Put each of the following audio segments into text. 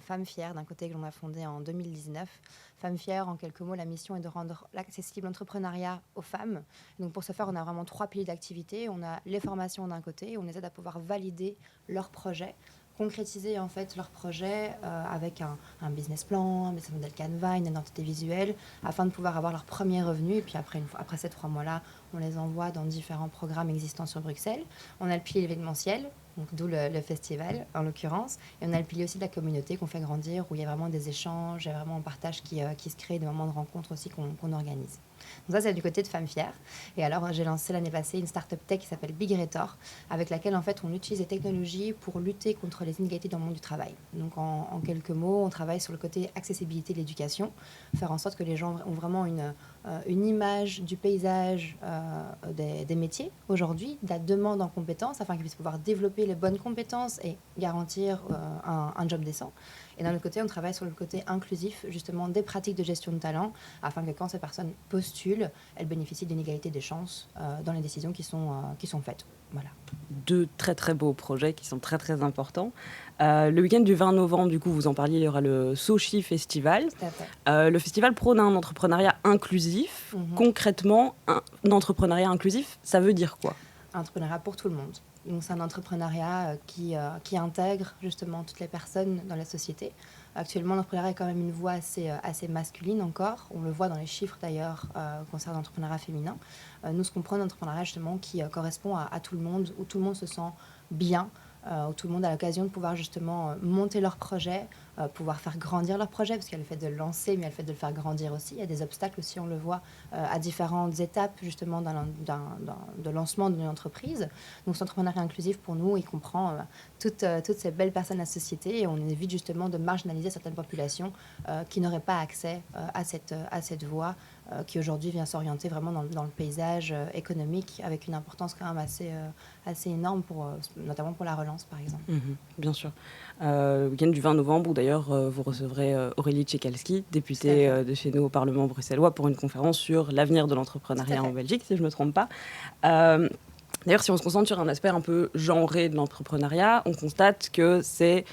Femmes Fières, d'un côté que l'on a fondé en 2019. Femmes Fières, en quelques mots, la mission est de rendre accessible l'entrepreneuriat aux femmes. Donc pour ce faire, on a vraiment 3 piliers d'activité. On a les formations d'un côté, on les aide à pouvoir valider leurs projets, concrétiser en fait leur projet avec un business plan, un business model Canva, une identité visuelle, afin de pouvoir avoir leur premier revenu. Et puis après ces 3 mois-là, on les envoie dans différents programmes existants sur Bruxelles. On a le pilier événementiel, donc d'où le festival en l'occurrence. Et on a le pilier aussi de la communauté qu'on fait grandir, où il y a vraiment des échanges, il y a vraiment un partage qui se crée, des moments de rencontre aussi qu'on organise. Donc ça, c'est du côté de Femmes Fières. Et alors, j'ai lancé l'année passée une start-up tech qui s'appelle Big Retor, avec laquelle, en fait, on utilise les technologies pour lutter contre les inégalités dans le monde du travail. Donc, en quelques mots, on travaille sur le côté accessibilité de l'éducation, faire en sorte que les gens ont vraiment une image du paysage des métiers aujourd'hui, de la demande en compétences, afin qu'ils puissent pouvoir développer les bonnes compétences et garantir un job décent. Et d'un autre côté, on travaille sur le côté inclusif, justement, des pratiques de gestion de talent, afin que quand ces personnes postulent, elles bénéficient d'une égalité des chances dans les décisions qui sont faites. Voilà. 2 très très beaux projets qui sont très très importants. Le week-end du 20 novembre, du coup, vous en parliez, il y aura le Sochi Festival. Tout à fait. Le festival prône un entrepreneuriat inclusif. Concrètement, un entrepreneuriat inclusif, ça veut dire quoi ? Un entrepreneuriat pour tout le monde. Donc c'est un entrepreneuriat qui intègre justement toutes les personnes dans la société. Actuellement, l'entrepreneuriat est quand même une voie assez masculine encore. On le voit dans les chiffres d'ailleurs concernant l'entrepreneuriat féminin. Nous, ce qu'on prend d'entrepreneuriat justement qui correspond à tout le monde, où tout le monde se sent bien, où tout le monde a l'occasion de pouvoir justement monter leur projet, pouvoir faire grandir leur projet, parce qu'il y a le fait de le lancer, mais il y a le fait de le faire grandir aussi. Il y a des obstacles aussi, on le voit, à différentes étapes justement de lancement d'une entreprise. Donc, cet entrepreneuriat inclusif, pour nous, il comprend toutes ces belles personnes de la société, et on évite justement de marginaliser certaines populations qui n'auraient pas accès à cette voie qui aujourd'hui vient s'orienter vraiment dans le paysage économique, avec une importance quand même assez énorme, notamment pour la relance, par exemple. Bien sûr. Le week-end du 20 novembre, où d'ailleurs vous recevrez Aurélie Tchekalski, députée de chez nous au Parlement bruxellois, pour une conférence sur l'avenir de l'entrepreneuriat en Belgique, si je ne me trompe pas. D'ailleurs, si on se concentre sur un aspect un peu genré de l'entrepreneuriat, on constate que c'est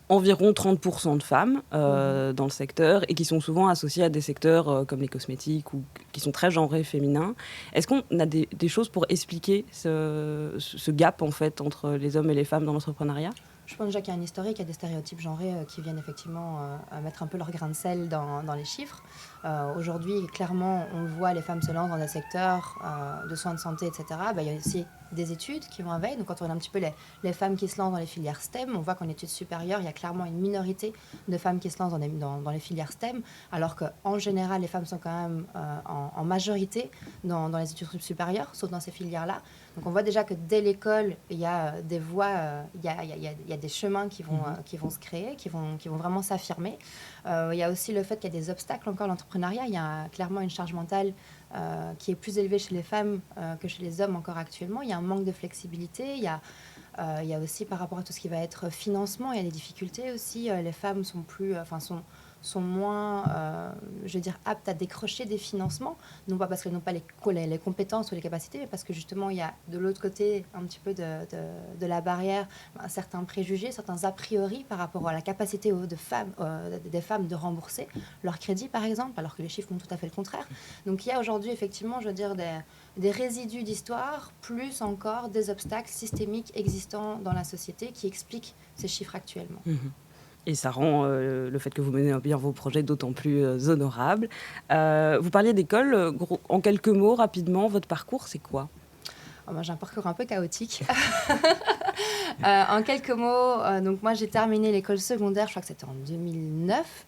environ 30% de femmes dans le secteur, et qui sont souvent associées à des secteurs comme les cosmétiques, ou qui sont très genrés féminins. Est-ce qu'on a des choses pour expliquer ce gap en fait entre les hommes et les femmes dans l'entrepreneuriat ? Je pense déjà qu'il y a un historique, il y a des stéréotypes genrés qui viennent effectivement mettre un peu leur grain de sel dans les chiffres. Aujourd'hui, clairement, on le voit, les femmes se lancent dans des secteurs de soins de santé, etc. Il y a aussi des études qui vont avec. Donc, quand on a un petit peu les femmes qui se lancent dans les filières STEM, on voit qu'en études supérieures, il y a clairement une minorité de femmes qui se lancent dans les filières STEM, alors qu'en général, les femmes sont quand même en majorité dans les études supérieures, sauf dans ces filières-là. Donc, on voit déjà que dès l'école, il y a des voies, il y a des chemins qui vont se créer, qui vont vraiment s'affirmer. Il y a aussi le fait qu'il y a des obstacles encore à l'entrepreneuriat. Il y a clairement une charge mentale qui est plus élevée chez les femmes que chez les hommes encore actuellement. Il y a un manque de flexibilité. Il y a aussi par rapport à tout ce qui va être financement, il y a des difficultés aussi. Les femmes sont moins, je veux dire, aptes à décrocher des financements, non pas parce qu'elles n'ont pas les compétences ou les capacités, mais parce que justement, il y a de l'autre côté un petit peu de la barrière, certains préjugés, certains a priori par rapport à la capacité des femmes de rembourser leur crédit, par exemple, alors que les chiffres montrent tout à fait le contraire. Donc il y a aujourd'hui, effectivement, je veux dire, des résidus d'histoire, plus encore des obstacles systémiques existants dans la société qui expliquent ces chiffres actuellement. Et ça rend le fait que vous menez bien vos projets d'autant plus honorable. Vous parliez d'école. En quelques mots, rapidement, votre parcours, c'est quoi ? Moi, j'ai un parcours un peu chaotique. En quelques mots, donc moi, j'ai terminé l'école secondaire, je crois que c'était en 2009.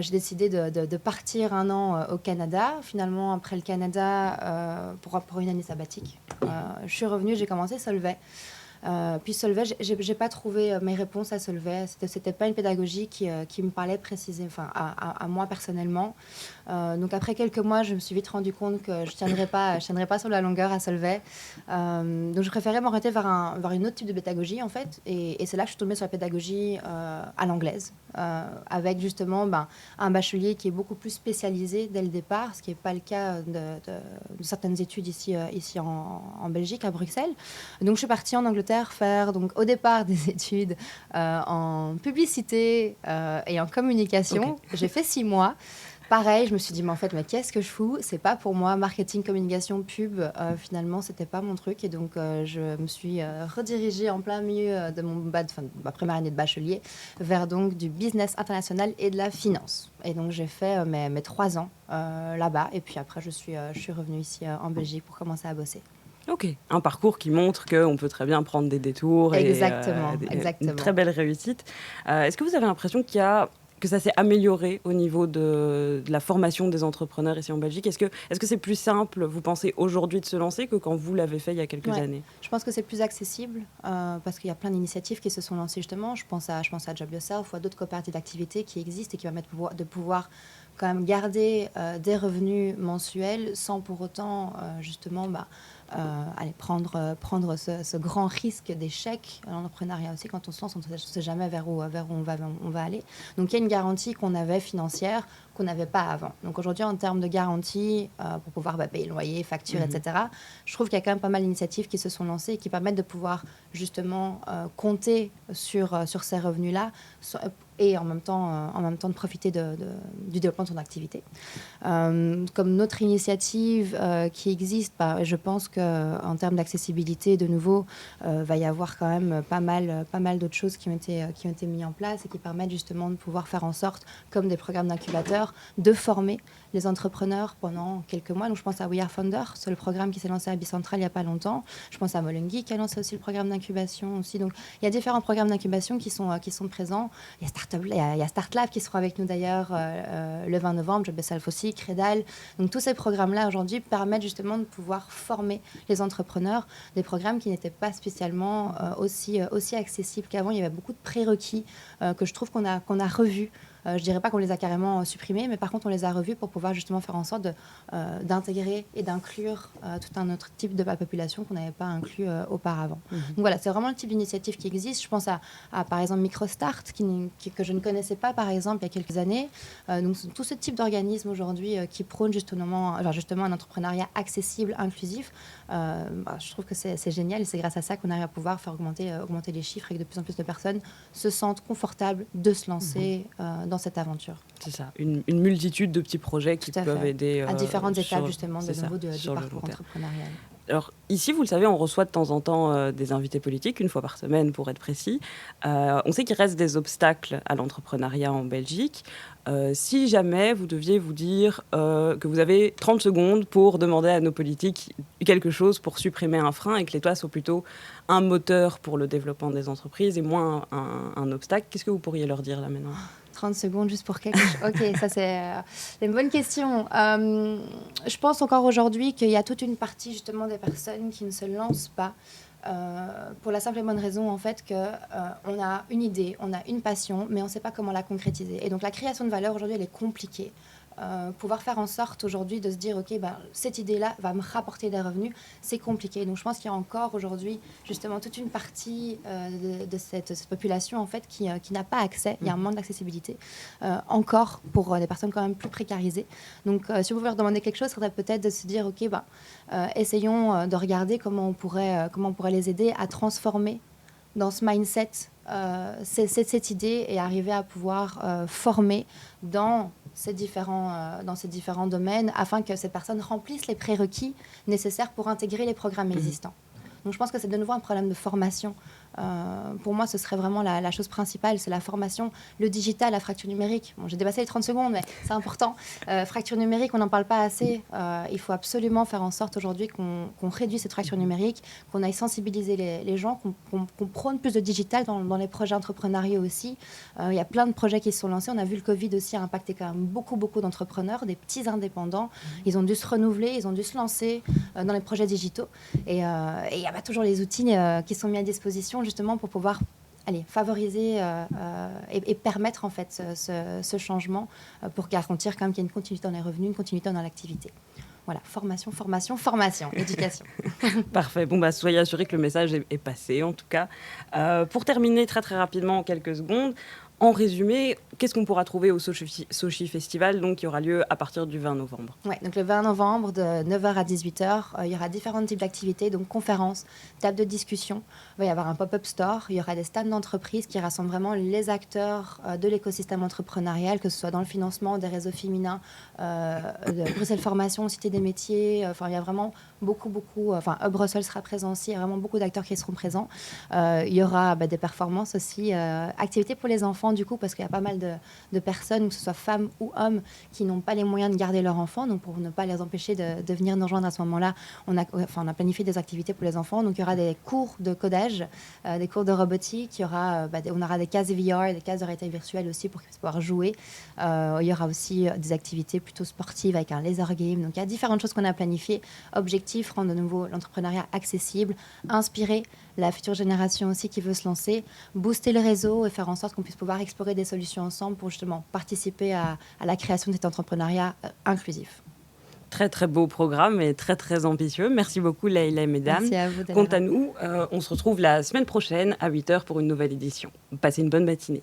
J'ai décidé de partir un an au Canada. Finalement, après le Canada, pour une année sabbatique. Je suis revenue, j'ai commencé Solvay. Puis Solvay, j'ai pas trouvé mes réponses à Solvay. C'était pas une pédagogie qui me parlait précisément, à moi personnellement. Donc après quelques mois, je me suis vite rendu compte que je tiendrais pas sur la longueur à Solvay. Donc je préférais m'orienter vers une autre type de pédagogie en fait. Et c'est là que je suis tombée sur la pédagogie à l'anglaise, avec justement un bachelier qui est beaucoup plus spécialisé dès le départ, ce qui n'est pas le cas de certaines études ici en Belgique, à Bruxelles. Donc je suis partie en Angleterre Angleterre faire, donc, au départ, des études en publicité et en communication. Okay. J'ai fait 6 mois. Pareil, je me suis dit, mais en fait, mais qu'est-ce que je fous? C'est pas pour moi. Marketing, communication, pub, finalement, c'était pas mon truc. Et donc, je me suis redirigée en plein milieu de ma première année de bachelier vers donc du business international et de la finance. Et donc, j'ai fait mes 3 ans là-bas. Et puis après, je suis revenue ici en Belgique pour commencer à bosser. Ok, un parcours qui montre qu'on peut très bien prendre des détours exactement, et une très belle réussite. Est-ce que vous avez l'impression que ça s'est amélioré au niveau de la formation des entrepreneurs ici en Belgique? Est-ce que c'est plus simple, vous pensez, aujourd'hui de se lancer que quand vous l'avez fait il y a quelques années? Je pense que c'est plus accessible parce qu'il y a plein d'initiatives qui se sont lancées justement. Je pense à Job Yourself ou à d'autres coopératives d'activités qui existent et qui permettent de pouvoir quand même garder des revenus mensuels sans pour autant justement prendre ce grand risque d'échec. L'entrepreneuriat aussi, quand on se lance, on ne sait jamais vers où on va aller. Donc il y a une garantie qu'on avait financière qu'on n'avait pas avant. Donc aujourd'hui, en termes de garantie, pour pouvoir payer le loyer, facture, etc., je trouve qu'il y a quand même pas mal d'initiatives qui se sont lancées et qui permettent de pouvoir justement compter sur ces revenus-là et en même temps de profiter du développement de son activité. Comme notre initiative qui existe, je pense qu'en termes d'accessibilité, de nouveau, va y avoir quand même pas mal d'autres choses qui ont été mises en place et qui permettent justement de pouvoir faire en sorte, comme des programmes d'incubateurs, de former les entrepreneurs pendant quelques mois. Donc je pense à We Are Founder, c'est le programme qui s'est lancé à Bicentral il n'y a pas longtemps. Je pense à Molengi qui a lancé aussi le programme d'incubation aussi. Donc il y a différents programmes d'incubation qui sont présents. Il y a StartLab qui seront avec nous d'ailleurs le 20 novembre, Job Yourself aussi, Crédal. Donc tous ces programmes-là aujourd'hui permettent justement de pouvoir former les entrepreneurs, des programmes qui n'étaient pas spécialement aussi accessibles qu'avant. Il y avait beaucoup de prérequis que je trouve qu'on a revus. Je ne dirais pas qu'on les a carrément supprimés, mais par contre, on les a revus pour pouvoir justement faire en sorte d'intégrer et d'inclure tout un autre type de la population qu'on n'avait pas inclus auparavant. Donc voilà, c'est vraiment le type d'initiative qui existe. Je pense à par exemple, Microstart, que je ne connaissais pas, par exemple, il y a quelques années. Donc, tout ce type d'organisme aujourd'hui qui prône justement un entrepreneuriat accessible, inclusif. Je trouve que c'est génial et c'est grâce à ça qu'on arrive à pouvoir faire augmenter les chiffres et que de plus en plus de personnes se sentent confortables de se lancer dans cette aventure. C'est ça, une multitude de petits projets qui peuvent aider à différentes étapes justement du parcours entrepreneurial. Alors ici, vous le savez, on reçoit de temps en temps des invités politiques, 1 fois par semaine pour être précis. On sait qu'il reste des obstacles à l'entrepreneuriat en Belgique. Si jamais vous deviez vous dire que vous avez 30 secondes pour demander à nos politiques quelque chose pour supprimer un frein et que l'État soit plutôt un moteur pour le développement des entreprises et moins un obstacle, qu'est-ce que vous pourriez leur dire là maintenant ? 30 secondes juste pour quelque chose. Ok, ça c'est une bonne question. Je pense encore aujourd'hui qu'il y a toute une partie justement des personnes qui ne se lancent pas pour la simple et bonne raison en fait qu'on a une idée, on a une passion, mais on ne sait pas comment la concrétiser. Et donc la création de valeur aujourd'hui, elle est compliquée. Pouvoir faire en sorte aujourd'hui de se dire ok, cette idée-là va me rapporter des revenus, c'est compliqué. Donc je pense qu'il y a encore aujourd'hui justement toute une partie de cette population en fait qui n'a pas accès. Il y a un manque d'accessibilité encore pour des personnes quand même plus précarisées. Donc si vous pouvez leur demander quelque chose, ce serait peut-être de se dire ok, essayons de regarder comment on pourrait les aider à transformer dans ce mindset cette idée et arriver à pouvoir former dans ces différents domaines afin que ces personnes remplissent les prérequis nécessaires pour intégrer les programmes existants. Donc je pense que c'est de nouveau un problème de formation. Pour moi, ce serait vraiment la chose principale, c'est la formation, le digital, la fracture numérique. Bon, j'ai dépassé les 30 secondes, mais c'est important. Fracture numérique, on n'en parle pas assez. Il faut absolument faire en sorte aujourd'hui qu'on réduise cette fracture numérique, qu'on aille sensibiliser les gens, qu'on prône plus de digital dans les projets entrepreneuriaux aussi. Il y a plein de projets qui se sont lancés. On a vu le Covid aussi a impacté quand même beaucoup d'entrepreneurs, des petits indépendants. Ils ont dû se renouveler, ils ont dû se lancer dans les projets digitaux. Et il y a toujours les outils qui sont mis à disposition justement pour pouvoir favoriser et permettre en fait ce changement pour garantir quand même qu'il y ait une continuité dans les revenus, une continuité dans l'activité. Voilà, formation, éducation. Parfait. Bon, soyez assurés que le message est passé, en tout cas. Pour terminer très rapidement, en quelques secondes, En résumé, qu'est-ce qu'on pourra trouver au Sochi Festival, donc, qui aura lieu à partir du 20 novembre? Ouais, donc le 20 novembre, de 9h à 18h, il y aura différents types d'activités, donc conférences, tables de discussion. Il va y avoir un pop-up store, il y aura des stands d'entreprise qui rassemblent vraiment les acteurs de l'écosystème entrepreneurial, que ce soit dans le financement des réseaux féminins, de Bruxelles Formation, Cité des métiers. Enfin, il y a vraiment beaucoup. Enfin, Hub Brussels sera présent aussi, il y a vraiment beaucoup d'acteurs qui seront présents. Il y aura des performances aussi, activités pour les enfants, du coup, parce qu'il y a pas mal de personnes, que ce soit femmes ou hommes, qui n'ont pas les moyens de garder leur enfant. Donc, pour ne pas les empêcher de venir nous rejoindre à ce moment-là, on a planifié des activités pour les enfants. Donc, il y aura des cours de codage, des cours de robotique. On aura des cases VR, des cases de réalité virtuelle aussi pour qu'ils puissent pouvoir jouer. Il y aura aussi des activités plutôt sportives avec un laser game. Donc, il y a différentes choses qu'on a planifiées. Objectif, rendre de nouveau l'entrepreneuriat accessible, inspirer la future génération aussi qui veut se lancer, booster le réseau et faire en sorte qu'on puisse pouvoir explorer des solutions ensemble pour justement participer à la création de cet entrepreneuriat inclusif. Très, très beau programme et très, très ambitieux. Merci beaucoup, Leïla et mesdames. Merci à vous. Quant à nous, on se retrouve la semaine prochaine à 8h pour une nouvelle édition. Passez une bonne matinée.